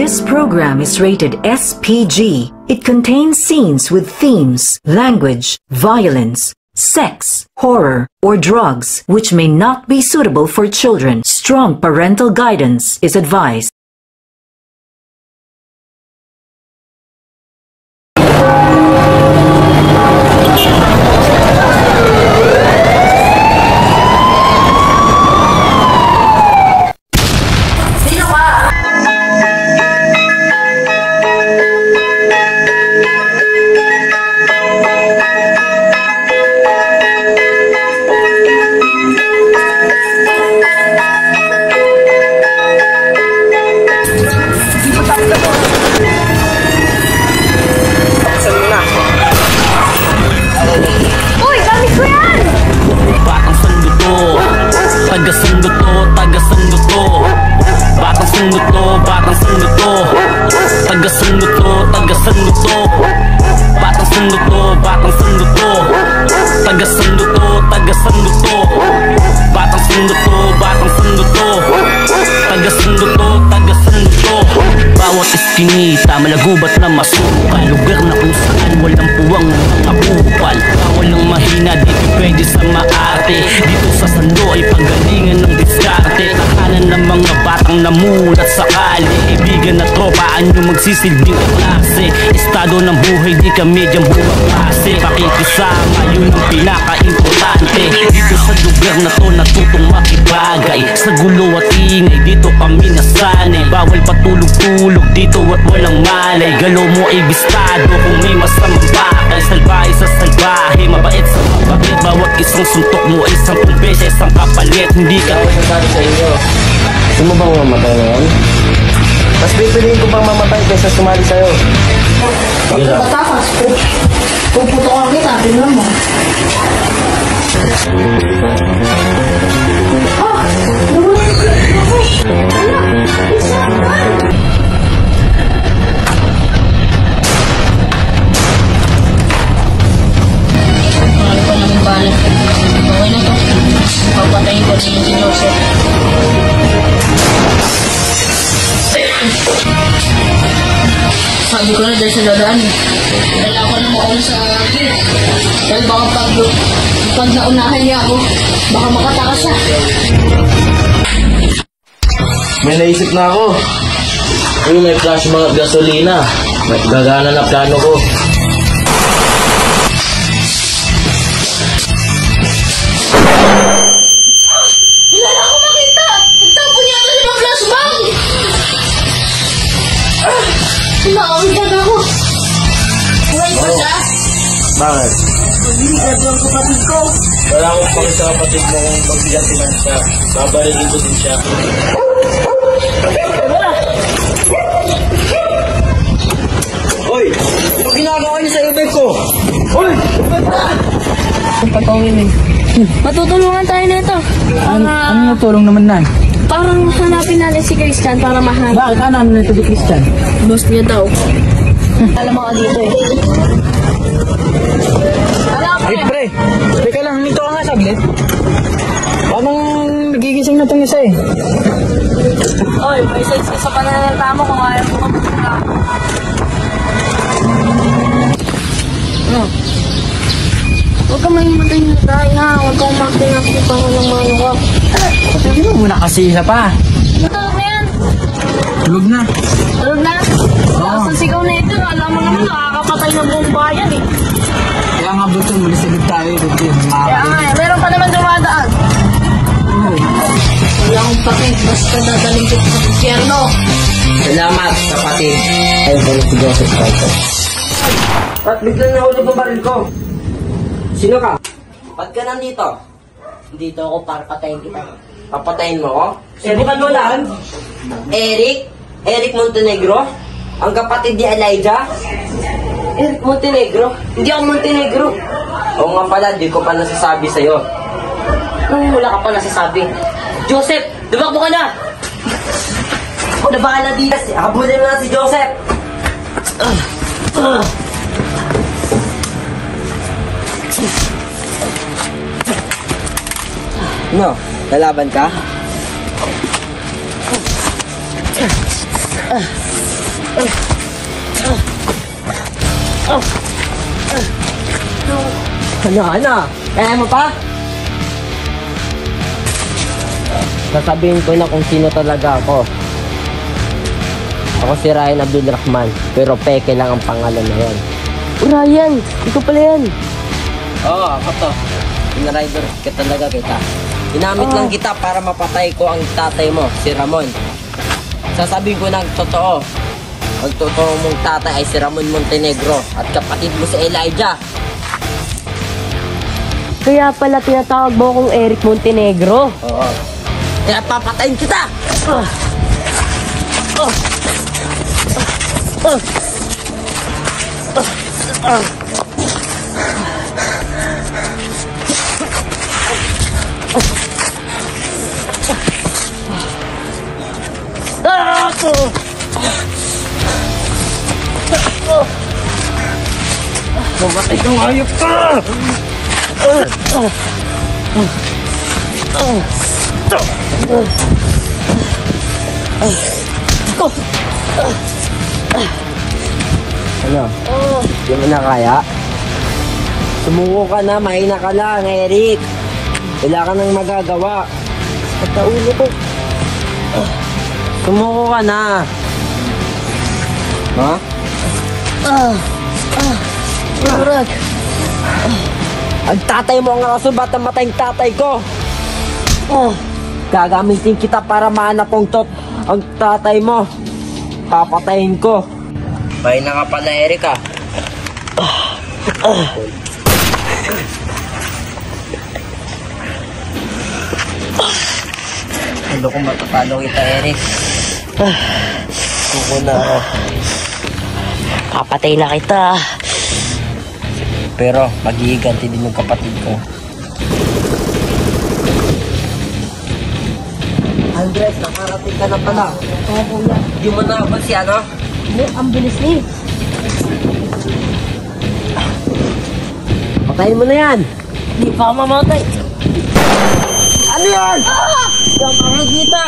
This program is rated SPG. It contains scenes with themes, language, violence, sex, horror, or drugs, which may not be suitable for children. Strong parental guidance is advised. Kinita, malagubat na masukal, lugar na kung saan walang puwang mga bupal. Walang mahina, dito pwede sa maarte. Dito sa sando ay pagalingan ng diskarte. Tahanan ng mga batang namulat sa kali. Ibigan na tropaan nyo magsisilbing klase. Estado ng buhay, di kami dyan buwang klase. Pakikisama, yun ang pinaka-importante. Dito sa lugar na to natutong makibagay. Sa gulo at ingay, dito kami nasanay. Bawal patulog-tulog dito at walang malay. Galaw mo ay bistado kung may masamang bakay. Salbahe sa salbahe, mabait sa mabait. Bawat isang suntok mo ay 10 beses ang kapalit. Hindi ka sabi sa inyo, gusto mo bang mamatay ngayon? Mas pipiliin ko bang mamatay kaysa sumali sa'yo? Pagkatakas ko, puputokan kita, tingnan mo. Okay na to. Papatayin ko din si Joseph. Sabi ko na dahil sa dadaan. Kailangan ko na makauna sa gate. Dahil baka pag naunahan niya ako, baka makatakas siya. May naisip na ako. May flash mga gasolina. May gagana na plano ko. Nakakagad ako. Buhay pa siya. Bakit? Pag-iigad ang kapatid ko. Wala akong pang sa kapatid mo kung magbigantinan siya. Babarilin ko din siya. Hoy! Ano ginagawa niyo sa ibig ko? Hoy! Patawin eh. Matutulungan tayo nito. Ano natulong naman na? Parang hanapin natin si Christian para mahanap. Bakit? Ano nito si Christian? Boss niya daw. Alam mo ka dito eh. Ay pre, teka lang, nito ka nga saglit. Parang nagigising na itong isa eh. Oy, may sense sa pananalita mo kung ayaw mo magpunta. Ano? Huwag ka mahimatay na tayo ha. Huwag kang magtinakti para ng mano ka. Sabi mo muna kasi isa pa. Matulog na yan. Tulog na. Tulog na? Sa sigaw na ito, alam mo naman nakakapatay ng buong bayan eh. Kaya nga buto, malisigid tayo. Kaya nga eh, meron pa naman dumadaan. Wala akong pakit, basta dadaling ko sa kusyerno. Salamat, kapatid. Ay, balik si Joseph Carter. Ba't biglang nahulog ang baril ko? Sino ka? Ba't ka nandito? Dito ako para patayin kita. Papatayin mo ako? Subukan mo lang. Eric? Eric Montenegro? Ang kapatid ni Elijah? Eric Montenegro? Hindi ako Montenegro. Oo nga pala, di ko pa nasasabi sa'yo. Wala ka pa nasasabi. Joseph, dumakbo ka na! Ako na bahala dito. Habulin mo na si Joseph. No, lalaban ka? Ano? Kaya mo pa? Sasabihin ko na kung sino talaga ako. Ako si Ryan Abdulrahman, pero peke lang ang pangalan na yan. Ryan, ikaw pala yan. Oo, ako to. Pinarider ka talaga kita. Ginamit lang kita para mapatay ko ang tatay mo, si Ramon. Sasabihin ko ng totoo. Ang totoo mong tatay ay si Ramon Montenegro at kapatid mo si Elijah. Kaya pala tinatawag mo akong Eric Montenegro. Oo. Kaya papatayin kita! Mamatay kang hayop ka! Ano? Di mo na kaya? Sumuko ka na, mahina ka lang, Eric. Wala ka nang magagawa. Pagkaulo ko. Sumuko ka na. Ha? Murag. Ang tatay mo ang rason ba't namatay ang tatay ko? Gagamitin kita para mahanap ang tatay mo. Papatayin ko. Mahina ka pala, Eric, ah. Ano kung matatalo kita, Eric? Kuko na ako. Papatay na kita. Pero maghihiganti din yung kapatid ko. Andres, nakarating ka na pala. Oo, kuya. Hindi mo na ako si ano? Hindi, ang bilis ni. Patayin mo na yan! Hindi pa ako mamatay. Ano yan? Kita!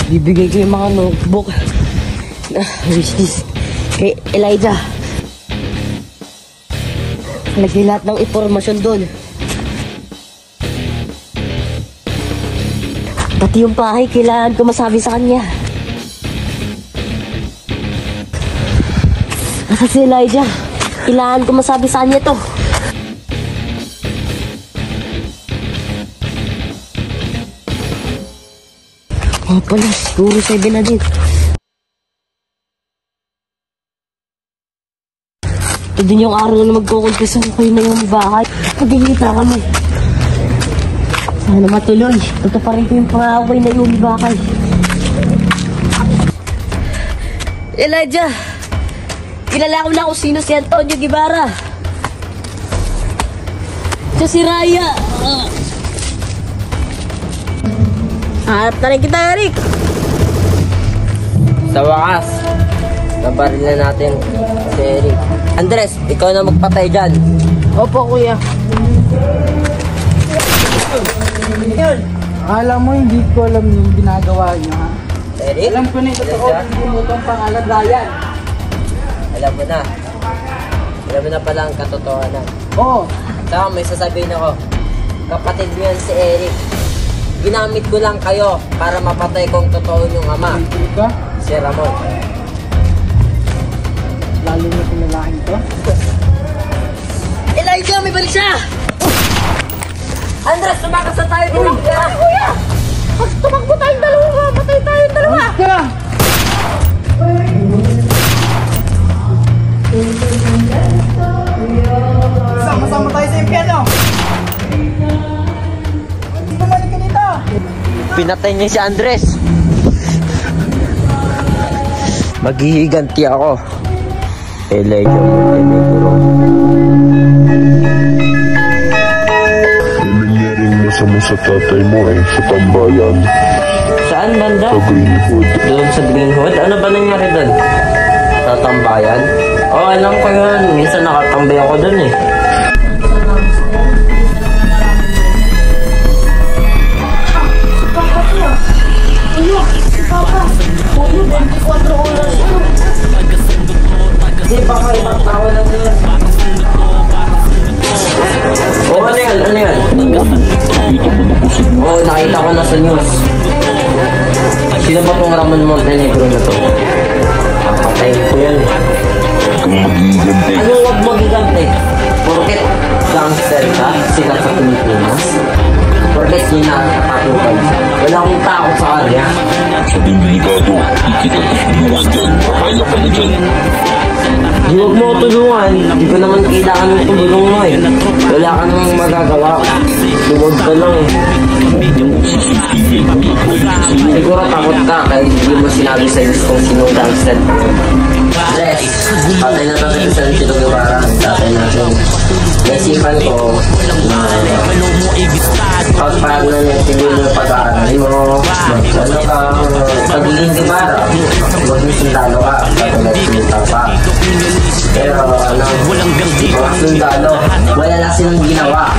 Bibigay ko yung mga notebook na wishlist kay Elijah. Lagay lahat ng impormasyon doon. Pati yung bahay, kailangan ko masabi sa kanya. Nasa si Elijah, kailangan ko masabi sa kanya to. Mga pala, siguro 7 na din. Ito din yung araw na magkukumpisan ko na yung bahay. Pagkikita kami. Sana matuloy. Ito pa rin ko yung pangaway na yung bakay. Elijah! Kilala ko na kung sino si Antonio Guevara. Siya si Raya. Hanap na rin kita, Eric. Sa wakas, nabaril na natin si Eric. Andres, ikaw na magpatay dyan. Opo, kuya. Alam mo, hindi ko alam yung ginagawa niyo, ha? Eric? Alam ko na yung totoo, hindi mo itong pangalan, Ryan. Alam mo na. Alam mo na pala ang katotohanan. Oo. Saka may sasabihin ako, kapatid mo yan si Eric. Ginamit ko lang kayo para mapatay kong totoo yung ama. Hindi ka? Si Ramon. Lalo na kung lalaki ito. Elijah, may balik siya! Andres, tumakas na tayo dito. Kuya! Pag tumakbo tayong dalawa, patay tayong dalawa! Ka! Sama-sama tayo sa impyerno! Bumalik ka dito! Pinatay niya si Andres. Maghihiganti ako. Elijah Montenegro. Nangyaring masama sa tatay mo sa tambayan, Saan banda? sa Greenwood. Doon sa Greenwood? Ano ba nangyari doon? Sa tambayan? Oo, alam ko yun. Minsan nakatambay ako doon eh. Papa, 24 oras. Sino ba tong Ramon Montenegro na to? Papatayin ko yan. Anong wag magigante? Porket gangster ka, sila sa Pilipinas. Porket yun nakakatukan. Wala akong takot sa kanya. Sa delikado, ikita tulungan dyan. Kaya ka na dyan. Di wag mo tulungan. Di ko naman kailangan ng tulong mo eh. Wala ka namang magagawa. Huwag ka lang eh. Siguro takot ka kahit hindi mo sinabi sa'yo kung sinong gangster. Yes, patay na natin sa Chito Guevara. Tatay natin. Naisipan ko na pagpag na niya tigil mo pag-aaral mo. Ano ka, pagiging Guevara, huwag mo sundalo ka. Katulad sinita pa. Pero ano, mga sundalo, wala na silang ginawa.